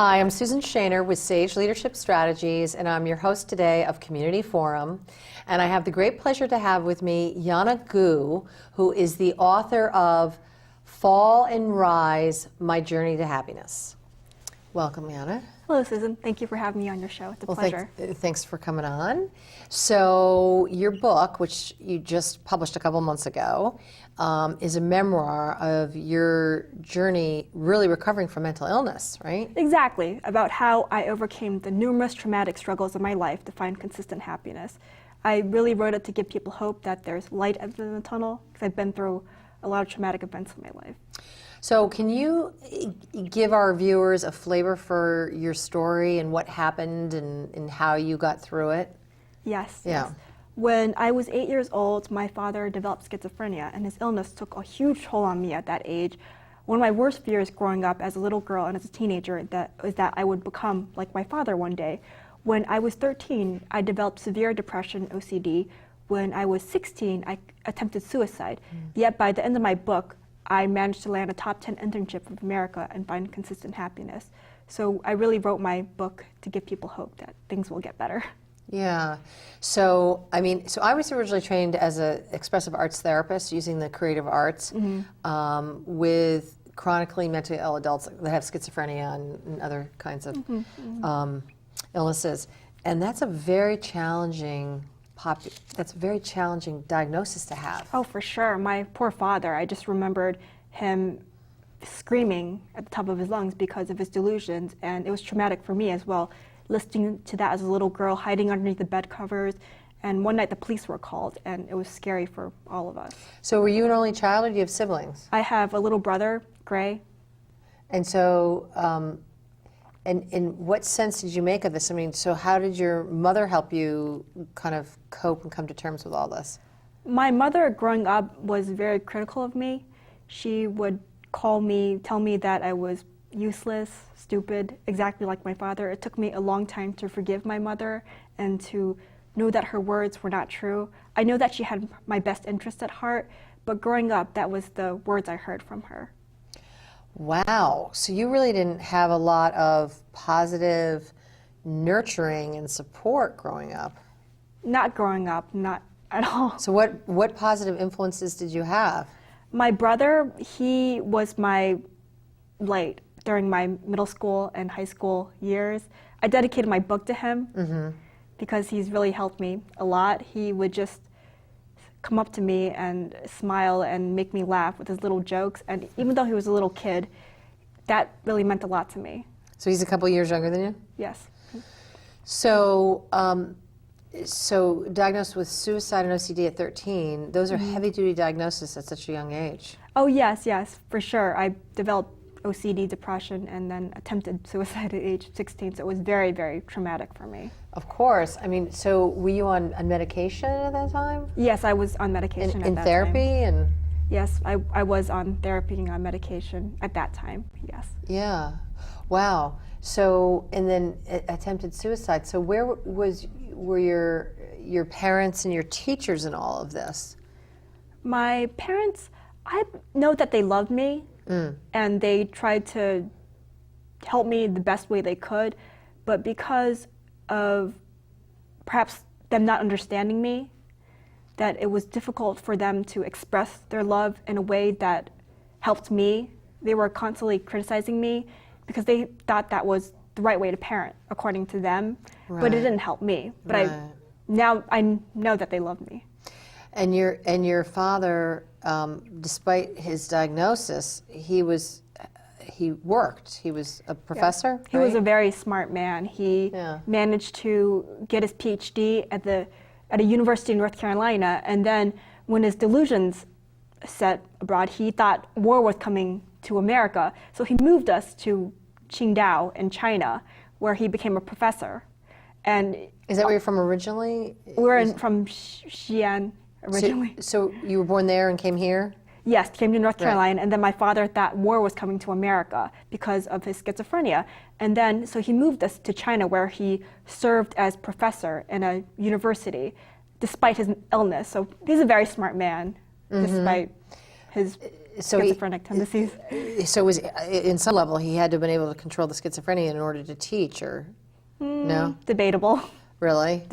Hi, I'm Susan Shaner with Sage Leadership Strategies, and I'm your host today of Community Forum. And I have the great pleasure to have with me Yanna Guo, who is the author of Fall and Rise, My Journey to Happiness. Welcome, Yanna. Hello, Susan. Thank you for having me on your show. It's a pleasure. Thanks for coming on. So your book, which you just published a couple months ago, is a memoir of your journey really recovering from mental illness, right? Exactly, about how I overcame the numerous traumatic struggles of my life to find consistent happiness. I really wrote it to give people hope that there's light at the end of the tunnel, because I've been through a lot of traumatic events in my life. So can you give our viewers a flavor for your story and what happened and how you got through it? Yes. Yeah. Yes. When I was 8 years old, my father developed schizophrenia, and his illness took a huge toll on me at that age. One of my worst fears growing up as a little girl and as a teenager was that I would become like my father one day. When I was 13, I developed severe depression, OCD. When I was 16, I attempted suicide. Yet by the end of my book, I managed to land a top 10 internship in America and find consistent happiness. So I really wrote my book to give people hope that things will get better. Yeah. So, I was originally trained as an expressive arts therapist using the creative arts with chronically mentally ill adults that have schizophrenia and other kinds of illnesses. And that's a very challenging diagnosis to have. Oh, for sure. My poor father, I just remembered him screaming at the top of his lungs because of his delusions, and it was traumatic for me as well, listening to that as a little girl, hiding underneath the bed covers. And one night the police were called, and it was scary for all of us. So were you an only child, or do you have siblings? I have a little brother, Gray. And so, in what sense did you make of this? I mean, so how did your mother help you kind of cope and come to terms with all this? My mother, growing up, was very critical of me. She would call me, tell me that I was useless, stupid, exactly like my father. It took me a long time to forgive my mother and to know that her words were not true. I know that she had my best interest at heart, but growing up, that was the words I heard from her. Wow. So you really didn't have a lot of positive nurturing and support growing up. Not growing up, not at all. So what positive influences did you have? My brother, he was my light during my middle school and high school years. I dedicated my book to him because he's really helped me a lot. He would just come up to me and smile and make me laugh with his little jokes. And even though he was a little kid, that really meant a lot to me. So he's a couple years younger than you? Yes. So, so diagnosed with suicide and OCD at 13, those are heavy-duty diagnoses at such a young age. Oh, yes, for sure. I developed OCD, depression, and then attempted suicide at age 16, so it was very, very traumatic for me. Of course. I mean, so were you on medication at that time? Yes, I was on medication at that therapy time. and. Yes, I was on therapy and on medication at that time, yes. Yeah. Wow. So, and then attempted suicide. So where were your parents and your teachers in all of this? My parents, I know that they loved me, and they tried to help me the best way they could, but because of perhaps them not understanding me, that it was difficult for them to express their love in a way that helped me. They were constantly criticizing me because they thought that was the right way to parent, according to them, but it didn't help me. But now I know that they love me. And your father, despite his diagnosis, he worked. He was a professor. Yeah. He was a very smart man. He managed to get his PhD at a university in North Carolina, and then when his delusions set abroad, he thought war was coming to America, so he moved us to Qingdao in China, where he became a professor. And is that where you're from originally? We're from Xi'an originally. So you were born there and came here? Yes, came to North Carolina, and then my father thought war was coming to America because of his schizophrenia. And then, so he moved us to China, where he served as professor in a university, despite his illness. So he's a very smart man, despite his So schizophrenic tendencies. So was in some level he had to have been able to control the schizophrenia in order to teach, or no? Debatable. Really?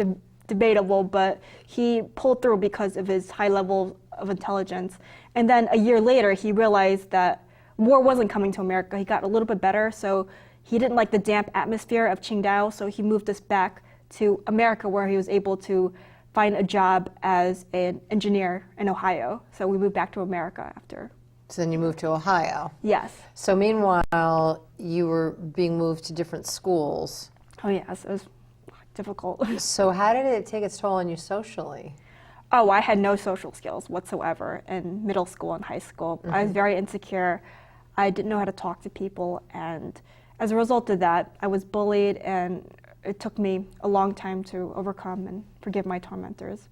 Debatable, but he pulled through because of his high level of intelligence. And then a year later, he realized that war wasn't coming to America. He got a little bit better, so he didn't like the damp atmosphere of Qingdao, so he moved us back to America, where he was able to find a job as an engineer in Ohio. So we moved back to America after. So then you moved to Ohio. Yes. So meanwhile, you were being moved to different schools. Oh yes, it was difficult. So how did it take its toll on you socially? Oh, I had no social skills whatsoever in middle school and high school. I was very insecure. I didn't know how to talk to people, and as a result of that, I was bullied, and it took me a long time to overcome and forgive my tormentors.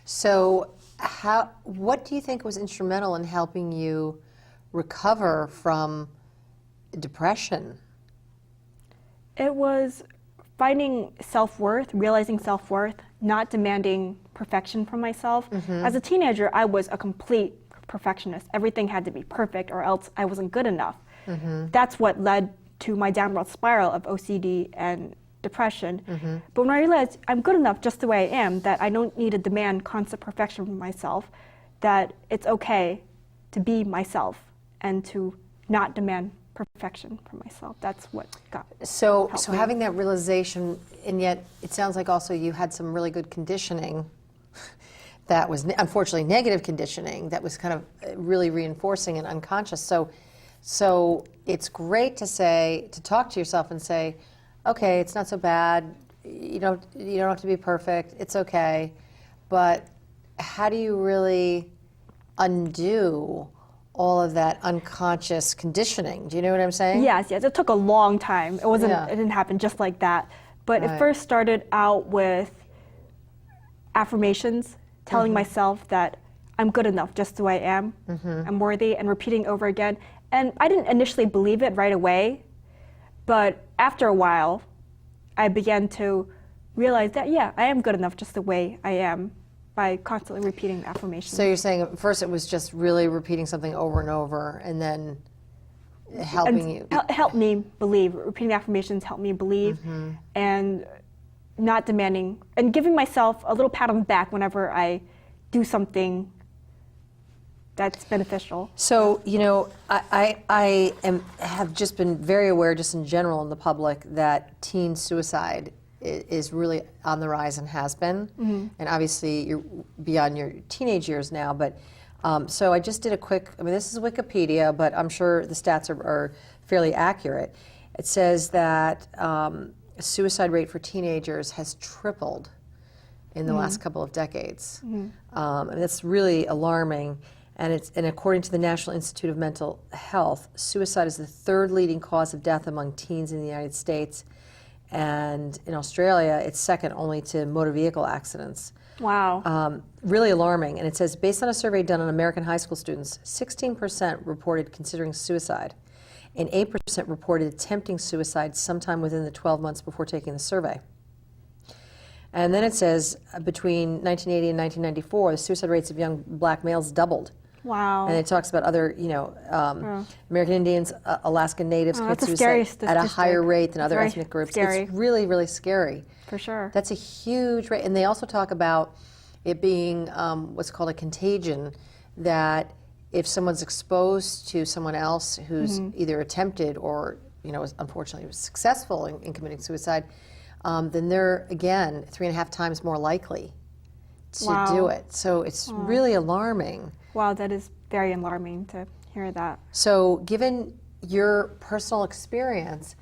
So what do you think was instrumental in helping you recover from depression? It was finding self-worth, realizing self-worth, not demanding perfection from myself. As a teenager, I was a complete perfectionist. Everything had to be perfect or else I wasn't good enough. That's what led to my downward spiral of OCD and depression. But when I realized I'm good enough just the way I am, that I don't need to demand constant perfection from myself, that it's okay to be myself and to not demand perfection from myself. That's what got So me. having that realization, and yet it sounds like also you had some really good conditioning that was unfortunately negative conditioning that was kind of really reinforcing and unconscious. So it's great to talk to yourself and say, okay, it's not so bad. You don't have to be perfect. It's okay. But how do you really undo all of that unconscious conditioning? Do you know what I'm saying? Yes. It took a long time. It wasn't. Yeah. It didn't happen just like that. But Right. it first started out with affirmations, telling myself that I'm good enough just the way I am. I'm worthy, and repeating over again. And I didn't initially believe it right away, but after a while, I began to realize that, yeah, I am good enough just the way I am by constantly repeating the affirmations. So you're saying at first it was just really repeating something over and over, and then helping you. Help me believe. Repeating the affirmations helped me believe, and not demanding, and giving myself a little pat on the back whenever I do something that's beneficial. So, have just been very aware, just in general in the public, that teen suicide is really on the rise and has been. And obviously, you're beyond your teenage years now. But so I just did a quick. This is Wikipedia, but I'm sure the stats are fairly accurate. It says that suicide rate for teenagers has tripled in the last couple of decades. And that's really alarming. And according to the National Institute of Mental Health, suicide is the third leading cause of death among teens in the United States. And in Australia, it's second only to motor vehicle accidents. Wow. Really alarming. And it says, based on a survey done on American high school students, 16% reported considering suicide, and 8% reported attempting suicide sometime within the 12 months before taking the survey. And then it says, between 1980 and 1994, the suicide rates of young black males doubled. Wow. And it talks about other, American Indians, Alaskan Natives commit that's a scary suicide at a higher statistic. rate than other Very ethnic groups. scary. It's really, really scary. For sure. That's a huge rate. And they also talk about it being what's called a contagion, that if someone's exposed to someone else who's either attempted or, unfortunately was successful in committing suicide, then they're, again, 3.5 times more likely to do it. So it's really alarming. Wow, that is very alarming to hear that. So given your personal experience,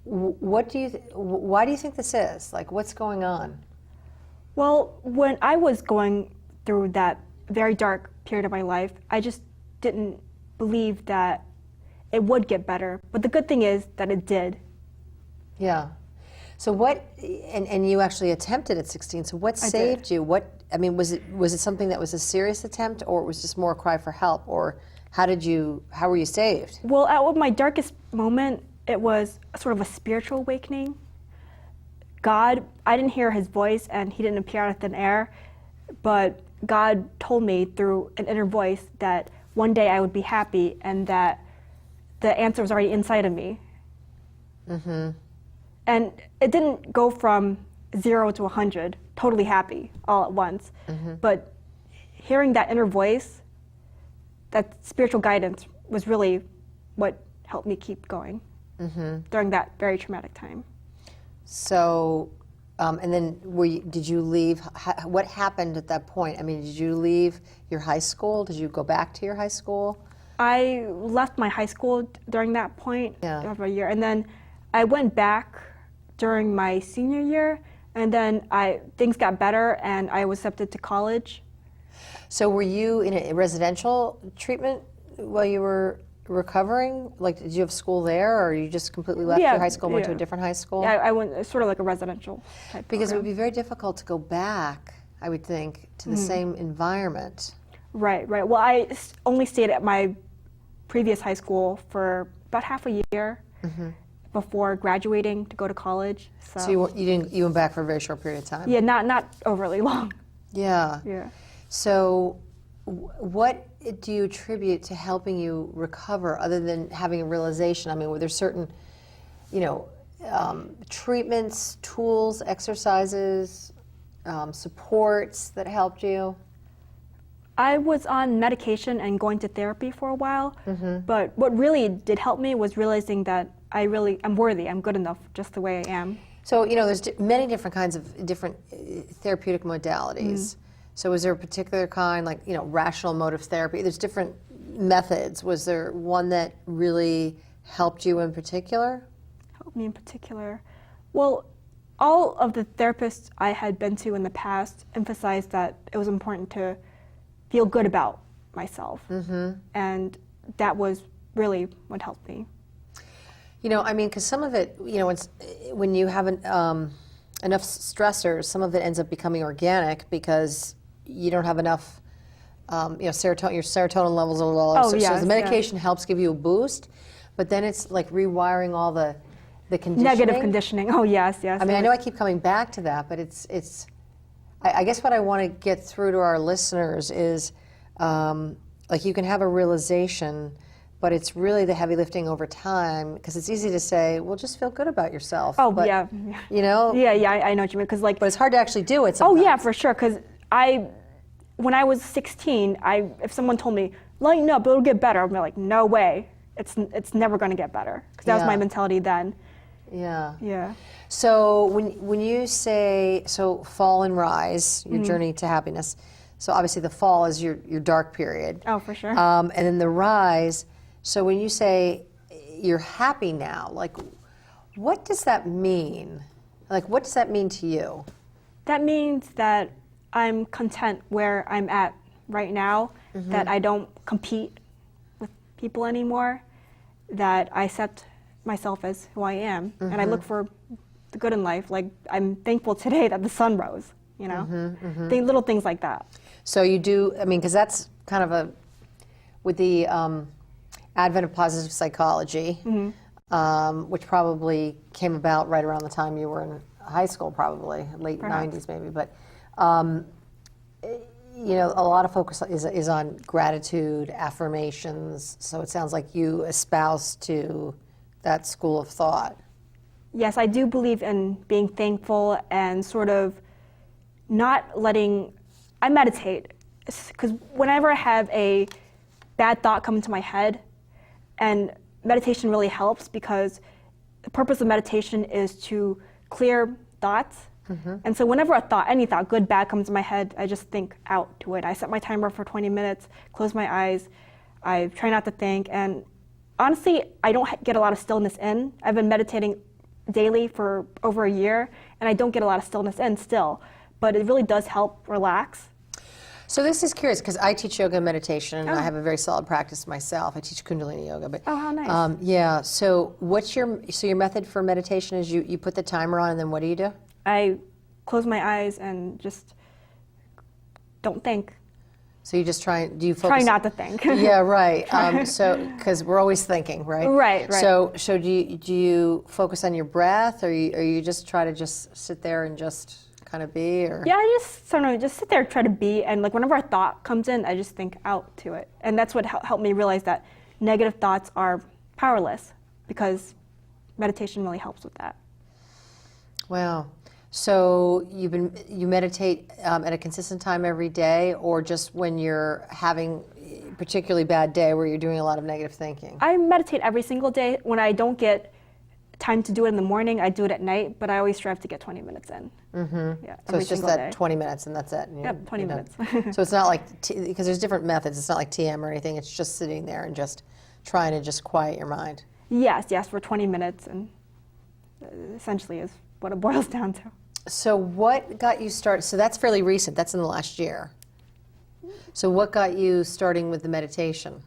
why do you think this is? Like, what's going on? Well, when I was going through that very dark period of my life, I just didn't believe that it would get better. But the good thing is that it did. Yeah. So what, and you actually attempted at 16, so what saved you? Was it something that was a serious attempt, or it was just more a cry for help, or how were you saved? Well, at my darkest moment, it was sort of a spiritual awakening. God, I didn't hear his voice, and he didn't appear out of thin air, but God told me through an inner voice that one day I would be happy and that the answer was already inside of me. And it didn't go from 0 to 100, totally happy all at once. But hearing that inner voice, that spiritual guidance was really what helped me keep going during that very traumatic time. So, and then did you leave? What happened at that point? I mean, did you leave your high school? Did you go back to your high school? I left my high school during that point of a year, and then I went back during my senior year, and then things got better, and I was accepted to college. So were you in a residential treatment while you were recovering? Like, did you have school there, or you just completely left your high school and went to a different high school? Yeah, I went sort of like a residential type Because it program. would be very difficult to go back, I would think, to the same environment. Right. Well, I only stayed at my previous high school for about half a year before graduating to go to college. So you went back for a very short period of time? Yeah, not overly long. Yeah. Yeah. So what do you attribute to helping you recover other than having a realization? I mean, were there certain, treatments, tools, exercises, supports that helped you? I was on medication and going to therapy for a while, but what really did help me was realizing that I'm worthy, I'm good enough just the way I am. So, there's many different kinds of different therapeutic modalities. So was there a particular kind, like, rational motive therapy? There's different methods. Was there one that really helped you in particular? Helped me in particular? Well, all of the therapists I had been to in the past emphasized that it was important to feel good about myself. And that was really what helped me. Because some of it, when you have enough stressors, some of it ends up becoming organic because you don't have enough, serotonin. Your serotonin levels are low. Oh, so yes, the medication helps give you a boost, but then it's like rewiring all the conditioning. Negative conditioning. Oh, yes. I mean, I know I keep coming back to that, but I guess what I want to get through to our listeners is, like, you can have a realization, but it's really the heavy lifting over time, because it's easy to say, well, just feel good about yourself. Oh, but, yeah. Yeah, I know what you mean. But it's hard to actually do it Oh, sometimes. yeah, for sure. Because when I was 16, if someone told me, lighten up, it'll get better, I'm like, no way. It's never going to get better. Because that was my mentality then. Yeah. Yeah. So when you say, fall and rise, your journey to happiness, so obviously the fall is your dark period. Oh, for sure. And then the rise, so when you say you're happy now, like, what does that mean? Like, what does that mean to you? That means that I'm content where I'm at right now, that I don't compete with people anymore, that I accept myself as who I am, and I look for the good in life. Like, I'm thankful today that the sun rose, little things like that. So you do, because that's kind of with the advent of positive psychology, which probably came about right around the time you were in high school, probably late Perhaps. 90s maybe, but a lot of focus is on gratitude, affirmations, so it sounds like you espouse to that school of thought. Yes, I do believe in being thankful and sort of not letting, I meditate, because whenever I have a bad thought come into my head, and meditation really helps because the purpose of meditation is to clear thoughts. And so whenever any thought, good, bad, comes to my head, I just think out to it. I set my timer for 20 minutes, close my eyes, I try not to think, and honestly, I don't get a lot of stillness in. I've been meditating daily for over a year, and I don't get a lot of stillness in still, but it really does help relax. So this is curious, because I teach yoga and meditation, and I have a very solid practice myself. I teach Kundalini yoga. But, oh, how nice. Yeah, so your method for meditation is you put the timer on, and then what do you do? I close my eyes and just don't think. So you just do you focus? Try not to think. Yeah, right. Because we're always thinking, right? Right. So do you focus on your breath, or you just try to just sit there and just kind of be? Or? Yeah, I just sort of just sit there and try to be, and like whenever a thought comes in, I just think out to it. And that's what helped me realize that negative thoughts are powerless, because meditation really helps with that. Wow. So you meditate at a consistent time every day, or just when you're having a particularly bad day where you're doing a lot of negative thinking? I meditate every single day. When I don't get time to do it in the morning, I do it at night, but I always strive to get 20 minutes in. Mm-hmm. Yeah, So it's just that 20 minutes and that's it? Yep, 20 minutes. So it's not like, because there's different methods, it's not like TM or anything, it's just sitting there and just trying to just quiet your mind. Yes, for 20 minutes, and essentially is what it boils down to. So what got you started? So that's fairly recent, that's in the last year. So what got you starting with the meditation?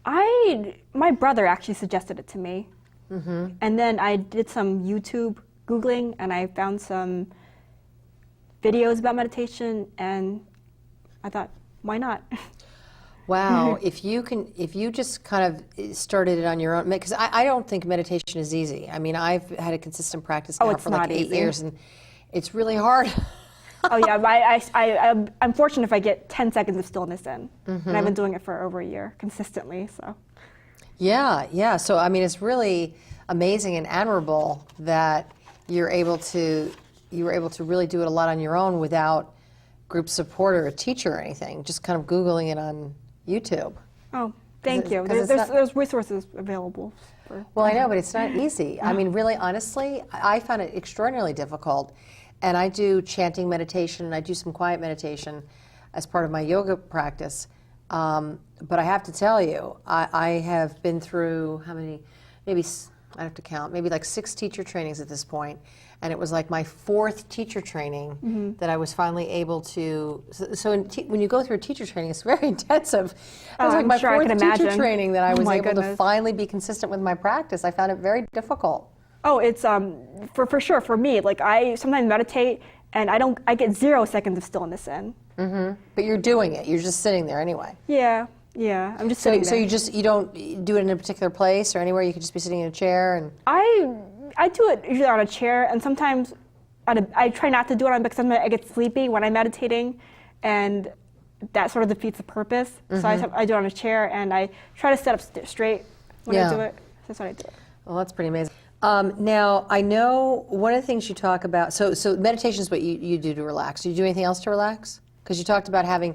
My brother actually suggested it to me. Mm-hmm. And then I did some YouTube Googling, and I found some videos about meditation, and I thought, why not? Wow, if you just kind of started it on your own, because I don't think meditation is easy. I mean, I've had a consistent practice now for like 8 years, and it's really hard. Oh yeah, I'm fortunate if I get 10 seconds of stillness in, and I've been doing it for over a year consistently. So. Yeah. So I mean, it's really amazing and admirable that you were able to really do it a lot on your own without group support or a teacher or anything. Just kind of Googling it on YouTube. Oh, thank you. There's resources available. Well, I know, but it's not easy. I mean, really, honestly, I found it extraordinarily difficult. And I do chanting meditation, and I do some quiet meditation as part of my yoga practice. But I have to tell you, I have been through how many, maybe, I have to count, maybe like 6 teacher trainings at this point. And it was like my 4th teacher training that I was finally able to. So when you go through a teacher training, it's very intensive. It was like my 4th teacher training that I was able to finally be consistent with my practice. I found it very difficult. Oh, it's for sure for me. Like I sometimes meditate and I get 0 seconds of stillness in. Mm-hmm. But you're doing it. You're just sitting there anyway. Yeah. I'm just sitting there. So you don't do it in a particular place or anywhere. You could just be sitting in a chair and. I do it usually on a chair, and sometimes I try not to do it on because sometimes I get sleepy when I'm meditating, and that sort of defeats the purpose. Mm-hmm. So I do it on a chair, and I try to sit up straight when I do it. That's what I do. Well, that's pretty amazing. Now, I know one of the things you talk about, so meditation is what you do to relax. Do you do anything else to relax? Because you talked about having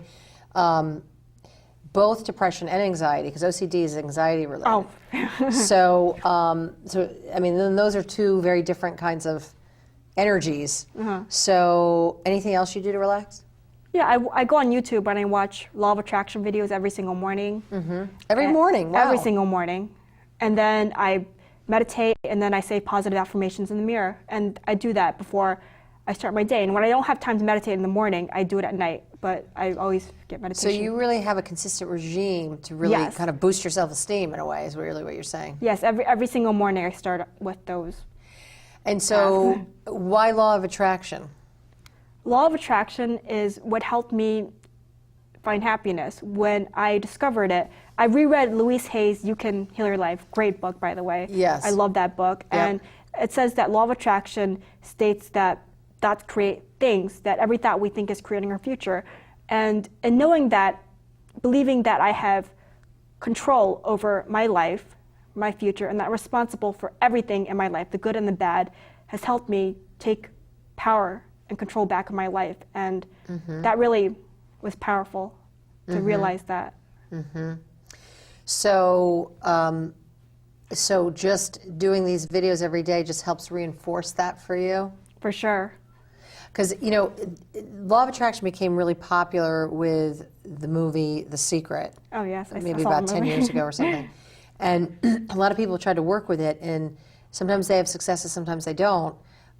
both depression and anxiety, because OCD is anxiety related. Oh. So I mean, then those are 2 very different kinds of energies. Uh-huh. So anything else you do to relax? Yeah, I go on YouTube and I watch Law of Attraction videos every single morning. Mm-hmm. Every morning? Wow. Every single morning. And then I meditate, and then I say positive affirmations in the mirror. And I do that before I start my day. And when I don't have time to meditate in the morning, I do it at night. But I always get meditation. So you really have a consistent regime to really kind of boost your self-esteem in a way, is really what you're saying. Yes, every single morning I start with those. And so why Law of Attraction? Law of Attraction is what helped me find happiness. When I discovered it, I reread Louise Hay's You Can Heal Your Life. Great book, by the way. Yes. I love that book. Yep. And it says that Law of Attraction states that thoughts create things, that every thought we think is creating our future. And knowing that, believing that I have control over my life, my future, and that I'm responsible for everything in my life, the good and the bad, has helped me take power and control back of my life. And that really was powerful to realize that. Mm-hmm. So, so just doing these videos every day just helps reinforce that for you? For sure. Because, you know, Law of Attraction became really popular with the movie The Secret. Oh, yes. Maybe about 10 years ago or something. And a lot of people tried to work with it, and sometimes they have successes, sometimes they don't.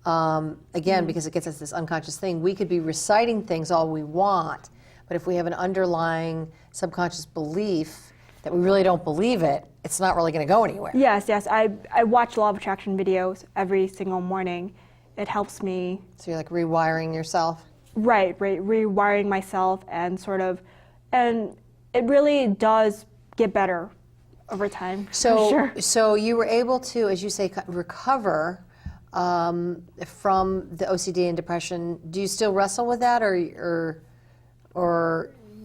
Again, because it gets us this unconscious thing. We could be reciting things all we want, but if we have an underlying subconscious belief that we really don't believe it, it's not really going to go anywhere. Yes. I watch Law of Attraction videos every single morning. It helps me. So you're like rewiring yourself? Right, rewiring myself and and it really does get better over time. So, for sure. So you were able to, as you say, recover from the OCD and depression. Do you still wrestle with that, or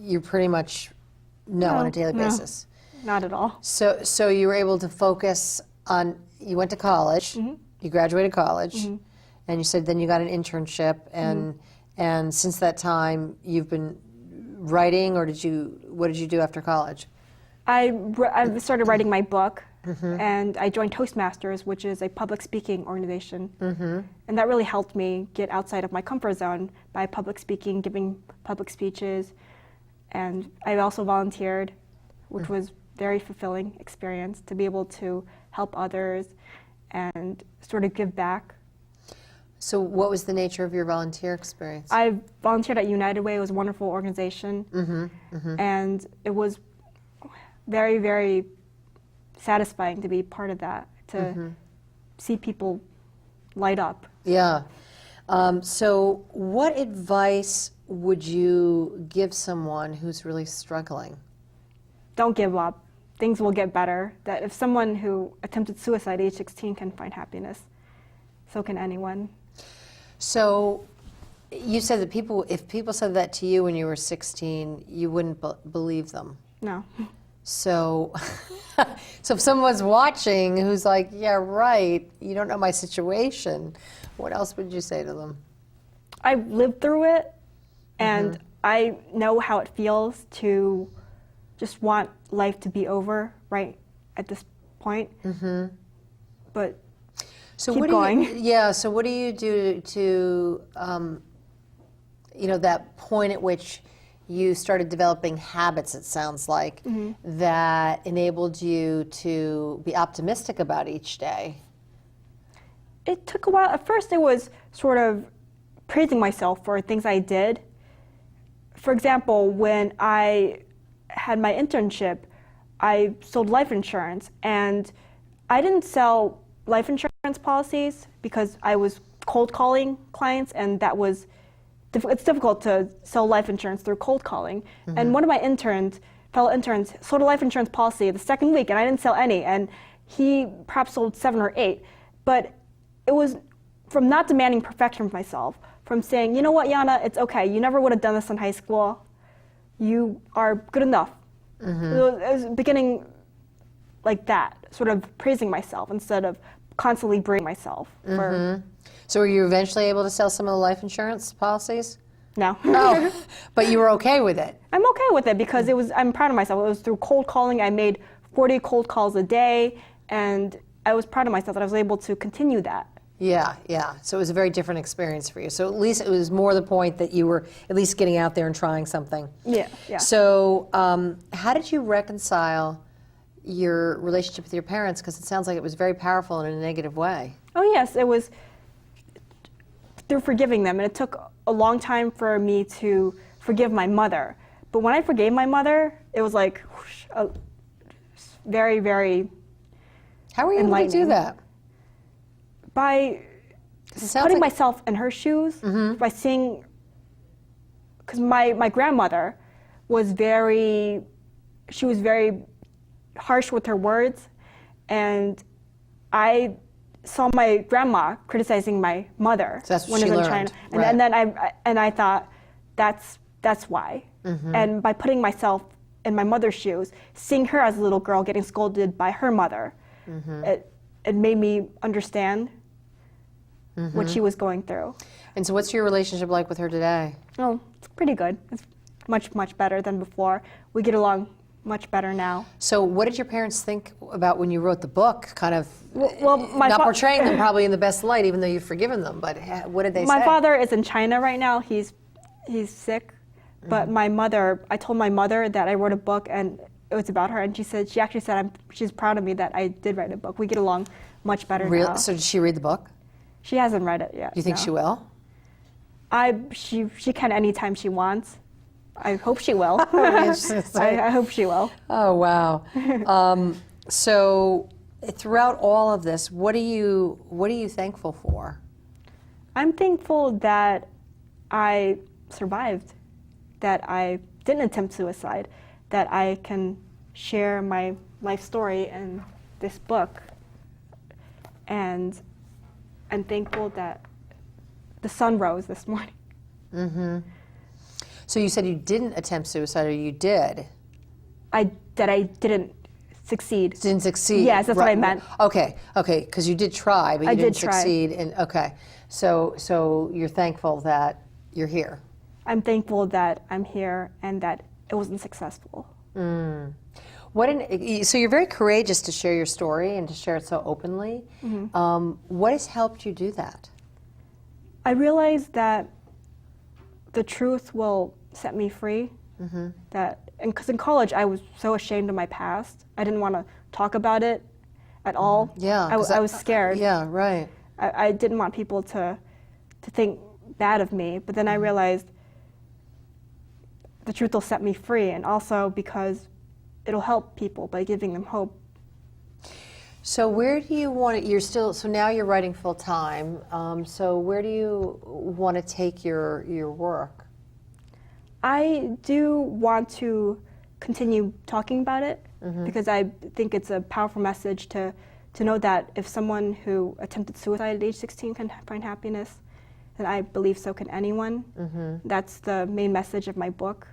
you pretty much no on a daily No. basis? Not at all. So you were able to focus on, you went to college, you graduated college, and you said then you got an internship, and since that time you've been writing, or what did you do after college? I started writing my book, and I joined Toastmasters, which is a public speaking organization. And that really helped me get outside of my comfort zone by public speaking, giving public speeches. And I also volunteered, which was very fulfilling experience to be able to help others and sort of give back. So what was the nature of your volunteer experience? I volunteered at United Way. It was a wonderful organization. And it was very, very satisfying to be part of that, to see people light up. Yeah. So what advice would you give someone who's really struggling? Don't give up. Things will get better. That if someone who attempted suicide at age 16 can find happiness, so can anyone. So you said that if people said that to you when you were 16, you wouldn't believe them. No. So, so if someone's watching who's like, yeah, right, you don't know my situation, what else would you say to them? I've lived through it, and I know how it feels to just want life to be over right at this point. But So keep what going. do you, yeah. So what do you do to, that point at which you started developing habits? It sounds like that enabled you to be optimistic about each day. It took a while. At first, it was sort of praising myself for things I did. For example, when I had my internship, I sold life insurance, and I didn't sell life insurance policies because I was cold calling clients, and it's difficult to sell life insurance through cold calling. And one of my fellow interns, sold a life insurance policy the second week, and I didn't sell any, and he perhaps sold 7 or 8. But it was from not demanding perfection for myself, from saying, you know what, Yanna, it's okay. You never would have done this in high school. You are good enough. It was beginning like that, sort of praising myself instead of constantly berating myself. So were you eventually able to sell some of the life insurance policies? No. Oh, but you were okay with it. I'm okay with it because I'm proud of myself. It was through cold calling. I made 40 cold calls a day, and I was proud of myself that I was able to continue that. Yeah, yeah. So it was a very different experience for you. So at least it was more the point that you were at least getting out there and trying something. Yeah. So how did you reconcile your relationship with your parents? Because it sounds like it was very powerful in a negative way. Oh yes, it was through forgiving them, and it took a long time for me to forgive my mother. But when I forgave my mother, it was like whoosh, very, very How were you able to do that? By putting myself in her shoes, by seeing, because my grandmother was very harsh with her words, and I saw my grandma criticizing my mother So that's what when she I was in learned. China, and then I thought that's why. And by putting myself in my mother's shoes, seeing her as a little girl getting scolded by her mother, it made me understand what she was going through. And so what's your relationship like with her today? Oh, it's pretty good. It's much, much better than before. We get along much better now. So what did your parents think about when you wrote the book? Kind of my not portraying them probably in the best light, even though you've forgiven them, but what did they say? My father is in China right now. He's sick. But I told my mother that I wrote a book and it was about her, and she actually said she's proud of me that I did write a book. We get along much better now. So did she read the book? She hasn't read it yet. Do you think she will? She can anytime she wants. I hope she will. I hope she will. Oh, wow. So throughout all of this, what are you thankful for? I'm thankful that I survived, that I didn't attempt suicide, that I can share my life story in this book. And I'm thankful that the sun rose this morning. So you said you didn't attempt suicide, or you did? I didn't succeed. Didn't succeed. Yes, that's what I meant. Okay, because you did try, but you I didn't did try. succeed. And okay, so you're thankful that you're here. I'm thankful that I'm here and that it wasn't successful. So you're very courageous to share your story and to share it so openly. What has helped you do that? I realized that the truth will set me free. Because in college I was so ashamed of my past. I didn't want to talk about it at all. Yeah, I was scared. Yeah, right. I didn't want people to think bad of me. But then I realized the truth will set me free, and also because it'll help people by giving them hope. So where do you want to, so now you're writing full time. So where do you want to take your work? I do want to continue talking about it because I think it's a powerful message to know that if someone who attempted suicide at age 16 can find happiness, then I believe so can anyone. That's the main message of my book.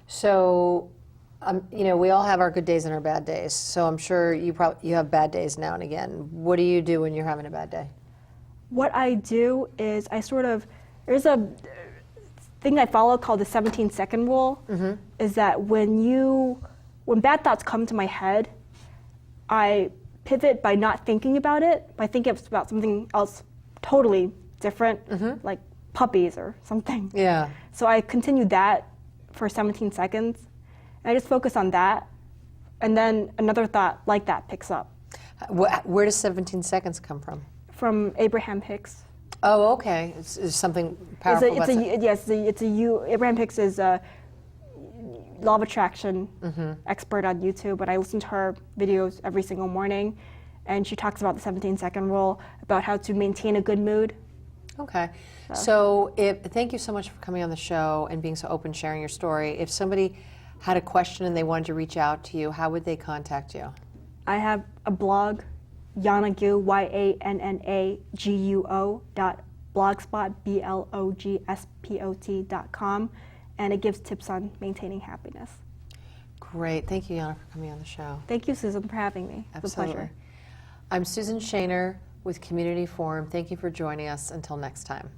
So, we all have our good days and our bad days. So I'm sure you have bad days now and again. What do you do when you're having a bad day? What I do is there's a thing I follow called the 17-second rule, is that when bad thoughts come to my head, I pivot by not thinking about it, by thinking about something else totally different, like puppies or something. Yeah. So I continue that for 17 seconds, and I just focus on that, and then another thought like that picks up. Where does 17 seconds come from? From Abraham Hicks. Oh, okay. It's something powerful about that. Abraham Hicks is a law of attraction expert on YouTube, but I listen to her videos every single morning, and she talks about the 17-second rule, about how to maintain a good mood. Okay. So thank you so much for coming on the show and being so open, sharing your story. If somebody had a question and they wanted to reach out to you, how would they contact you? I have a blog, Yanna Guo, YANNAGUO.blogspot, BLOGSPOT.com, and it gives tips on maintaining happiness. Great. Thank you, Yanna, for coming on the show. Thank you, Susan, for having me. It's Absolutely. a pleasure. I'm Susan Shaner with Community Forum. Thank you for joining us. Until next time.